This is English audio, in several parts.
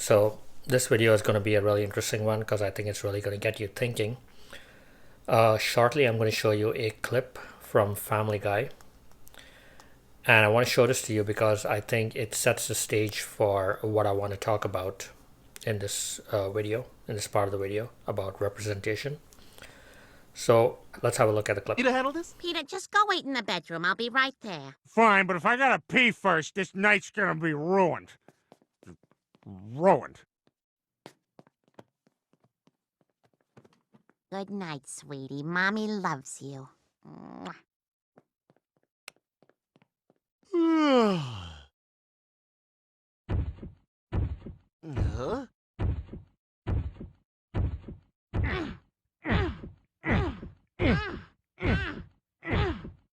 So this video is going to be a really interesting one because I think it's really going to get you thinking. Shortly, I'm going to show you a clip from Family Guy. And I want to show this to you because I think it sets the stage for what I want to talk about in this video, in this part of the video, about representation. So let's have a look at the clip. Peter, handle this? Peter, just go wait in the bedroom. I'll be right there. Fine, but if I gotta pee first, this night's gonna be ruined. Ruined. Good night, sweetie. Mommy loves you. Mwah. Huh?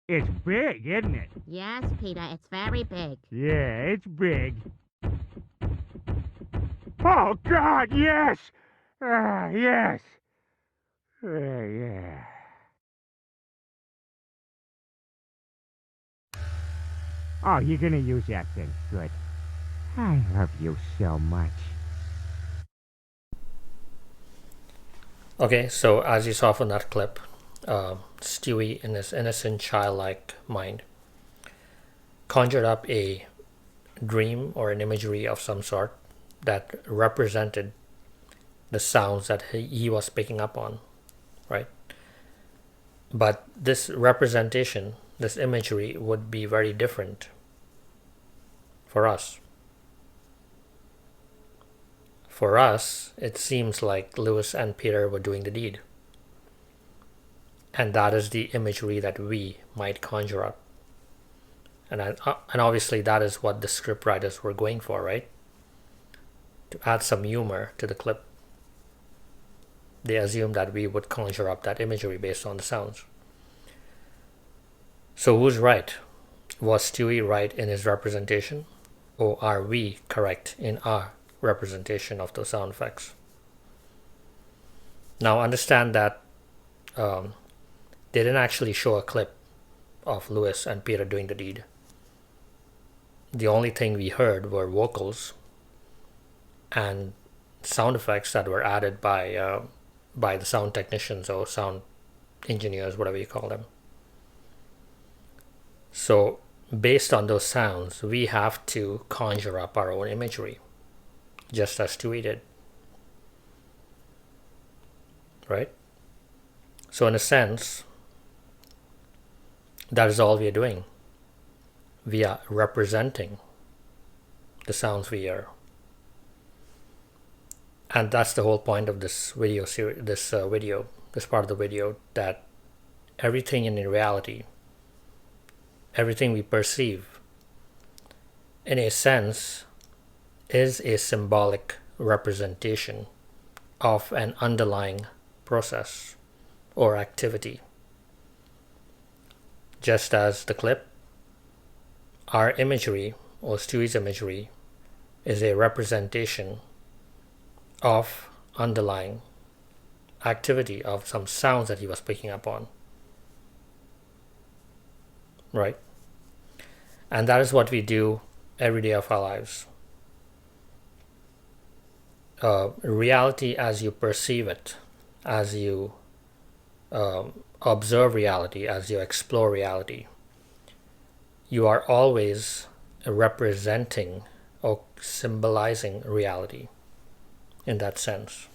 It's big, isn't it? Yes, Peter, it's very big. Yeah, it's big. Oh, God, yes! Yes! Yeah. Oh, you're gonna use that thing. Good. I love you so much. Okay, so as you saw from that clip, Stewie, in his innocent, childlike mind, conjured up a dream or an imagery of some sort that represented the sounds that he was picking up on, right? But this representation, this imagery, would be very different for us. For us, it seems like Lewis and Peter were doing the deed. And that is the imagery that we might conjure up. And obviously that is what the script writers were going for, right? To add some humor to the clip. They assumed that we would conjure up that imagery based on the sounds. So who's right? Was Stewie right in his representation? Or are we correct in our representation of those sound effects? Now understand that they didn't actually show a clip of Lewis and Peter doing the deed. The only thing we heard were vocals and sound effects that were added by the sound technicians or sound engineers, whatever you call them. So based on those sounds, we have to conjure up our own imagery, just as Stewie did. Right? So in a sense, that is all we are doing. We are representing the sounds we hear. And that's the whole point of this video series, this part of the video, that everything in reality, everything we perceive, in a sense, is a symbolic representation of an underlying process or activity. Just as the clip, our imagery, or Stewie's imagery, is a representation of underlying activity of some sounds that he was picking up on. Right? And that is what we do every day of our lives. Reality as you perceive it, as you observe reality, as you explore reality, you are always representing or symbolizing reality in that sense.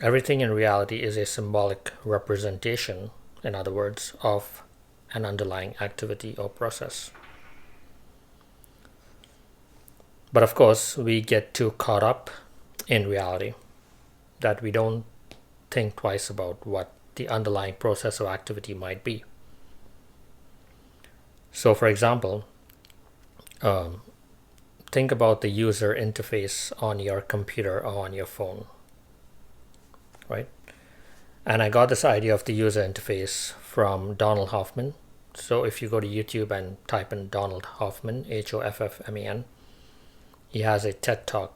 Everything in reality is a symbolic representation, in other words, of an underlying activity or process. But of course, we get too caught up in reality that we don't think twice about what the underlying process or activity might be. So for example, think about the user interface on your computer or on your phone, right? And I got this idea of the user interface from Donald Hoffman. So if you go to YouTube and type in Donald Hoffman, Hoffman, he has a TED Talk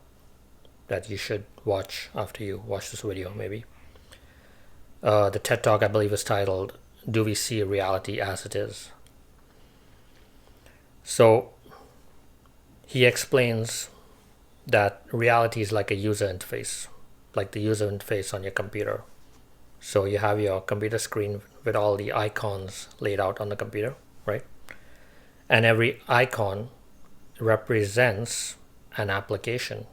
that you should watch after you watch this video, maybe. The TED Talk, I believe, is titled, "Do We See Reality as It Is?" So he explains that reality is like a user interface, like the user interface on your computer. So you have your computer screen with all the icons laid out on the computer, right? And every icon represents an application.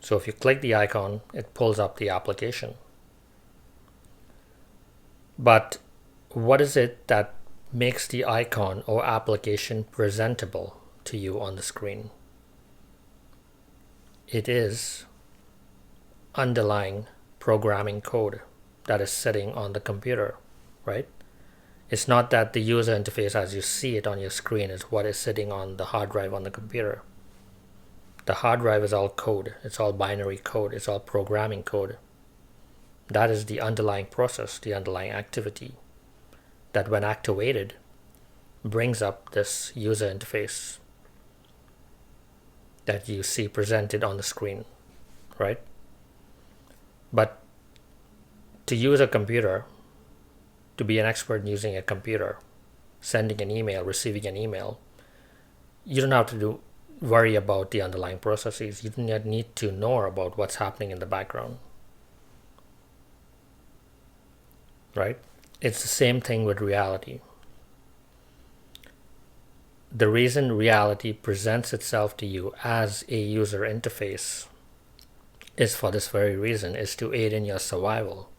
So if you click the icon, it pulls up the application. But what is it that makes the icon or application presentable to you on the screen? It is underlying programming code that is sitting on the computer, right? It's not that the user interface as you see it on your screen is what is sitting on the hard drive on the computer. The hard drive is all code. It's all binary code. It's all programming code. That is the underlying process, the underlying activity that when activated brings up this user interface that you see presented on the screen, right? But to use a computer, to be an expert in using a computer, sending an email, receiving an email, you don't have to worry about the underlying processes. You don't need to know about what's happening in the background, right? It's the same thing with reality. The reason reality presents itself to you as a user interface is for this very reason, is to aid in your survival.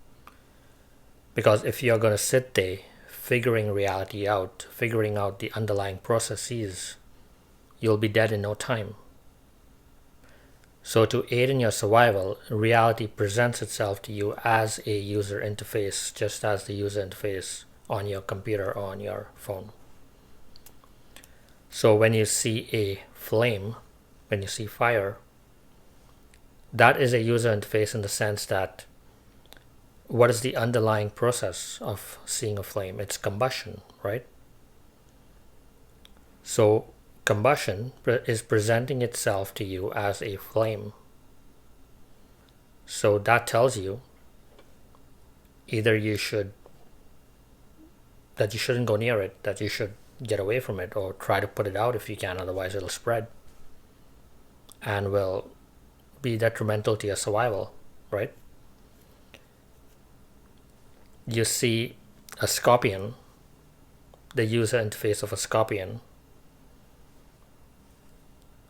Because if you're going to sit there figuring reality out, figuring out the underlying processes, you'll be dead in no time. So to aid in your survival, reality presents itself to you as a user interface, just as the user interface on your computer or on your phone. So when you see a flame, when you see fire, that is a user interface in the sense that what is the underlying process of seeing a flame? It's combustion, right? So combustion is presenting itself to you as a flame. So that tells you either that you shouldn't go near it, that you should get away from it, or try to put it out if you can, otherwise it'll spread and will be detrimental to your survival, right? You see a scorpion, the user interface of a scorpion,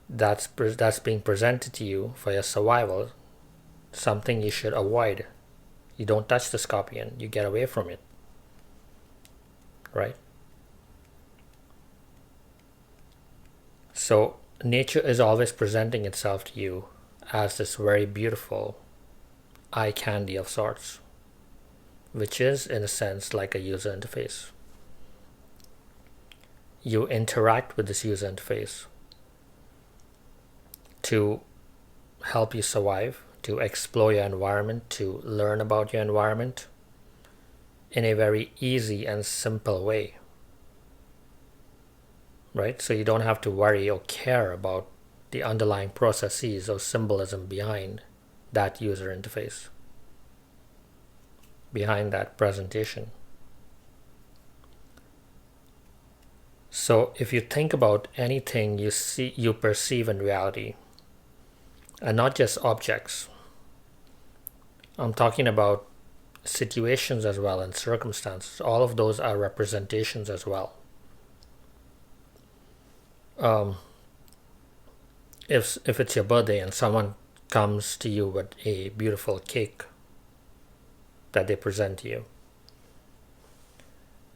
that's being presented to you for your survival, something you should avoid. You don't touch the scorpion, you get away from it, right? So nature is always presenting itself to you as this very beautiful eye candy of sorts, which is in a sense like a user interface. You interact with this user interface to help you survive, to explore your environment, to learn about your environment in a very easy and simple way, right? So you don't have to worry or care about the underlying processes or symbolism behind that user interface, behind that presentation. So if you think about anything you perceive in reality, and not just objects, I'm talking about situations as well and circumstances. All of those are representations as well. If it's your birthday and someone comes to you with a beautiful cake that they present to you,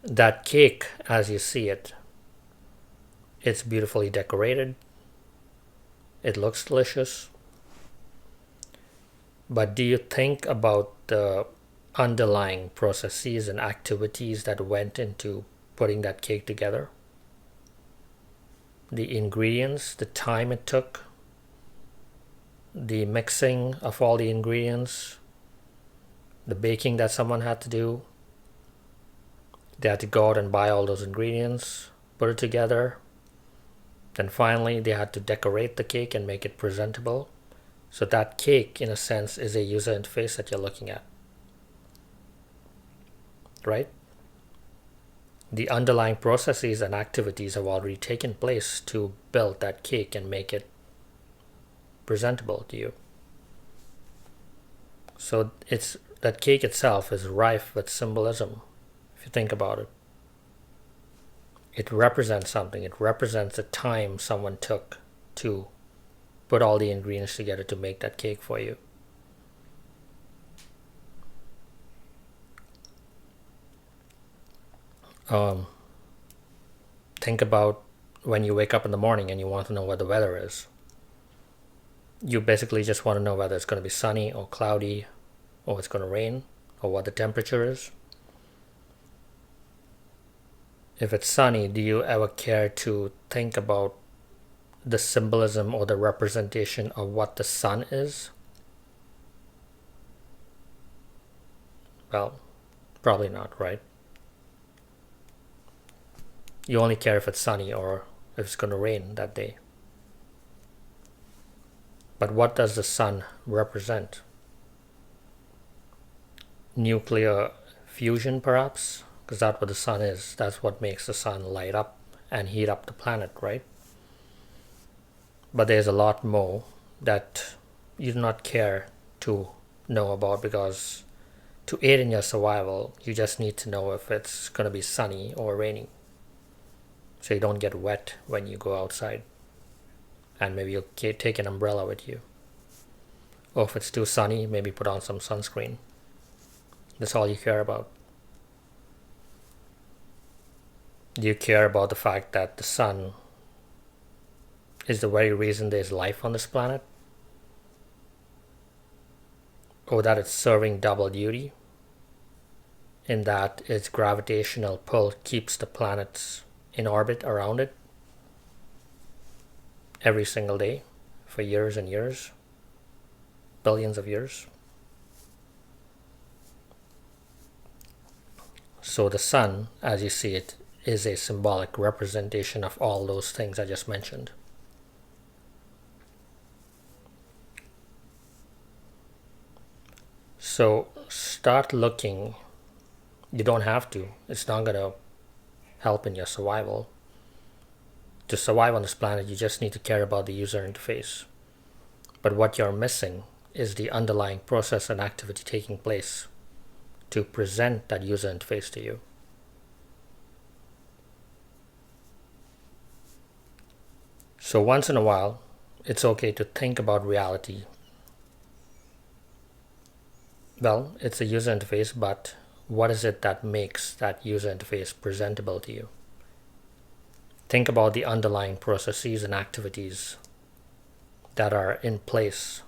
that cake, as you see it, it's beautifully decorated, it looks delicious, but do you think about the underlying processes and activities that went into putting that cake together? The ingredients, the time it took, the mixing of all the ingredients, the baking that someone had to do. They had to go out and buy all those ingredients, put it together. Then finally they had to decorate the cake and make it presentable. So that cake, in a sense, is a user interface that you're looking at, right? The underlying processes and activities have already taken place to build that cake and make it presentable to you. So that cake itself is rife with symbolism, if you think about it. It represents something. It represents the time someone took to put all the ingredients together to make that cake for you. Think about when you wake up in the morning and you want to know what the weather is. You basically just want to know whether it's going to be sunny or cloudy, or it's going to rain, or what the temperature is. If it's sunny, do you ever care to think about the symbolism or the representation of what the sun is? Well, probably not, right? You only care if it's sunny or if it's going to rain that day. But what does the sun represent? Nuclear fusion, perhaps? Because that's what the sun is. That's what makes the sun light up and heat up the planet, right? But there's a lot more that you do not care to know about, because to aid in your survival, you just need to know if it's going to be sunny or raining, so you don't get wet when you go outside. And maybe you'll take an umbrella with you. Or if it's too sunny, maybe put on some sunscreen. That's all you care about. Do you care about the fact that the sun is the very reason there's life on this planet? Or that it's serving double duty, in that its gravitational pull keeps the planets in orbit around it every single day for years and years, billions of years? So the sun, as you see it, is a symbolic representation of all those things I just mentioned. So start looking. You don't have to. It's not going to help in your survival. To survive on this planet, you just need to care about the user interface. But what you're missing is the underlying process and activity taking place to present that user interface to you. So once in a while, it's okay to think about reality. Well, it's a user interface, but what is it that makes that user interface presentable to you? Think about the underlying processes and activities that are in place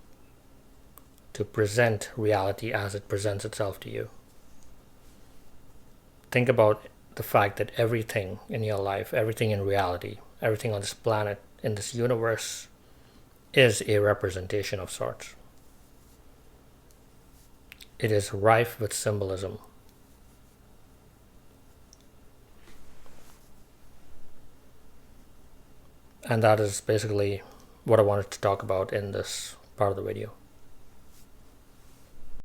to present reality as it presents itself to you. Think about the fact that everything in your life, everything in reality, everything on this planet, in this universe, is a representation of sorts. It is rife with symbolism. And that is basically what I wanted to talk about in this part of the video.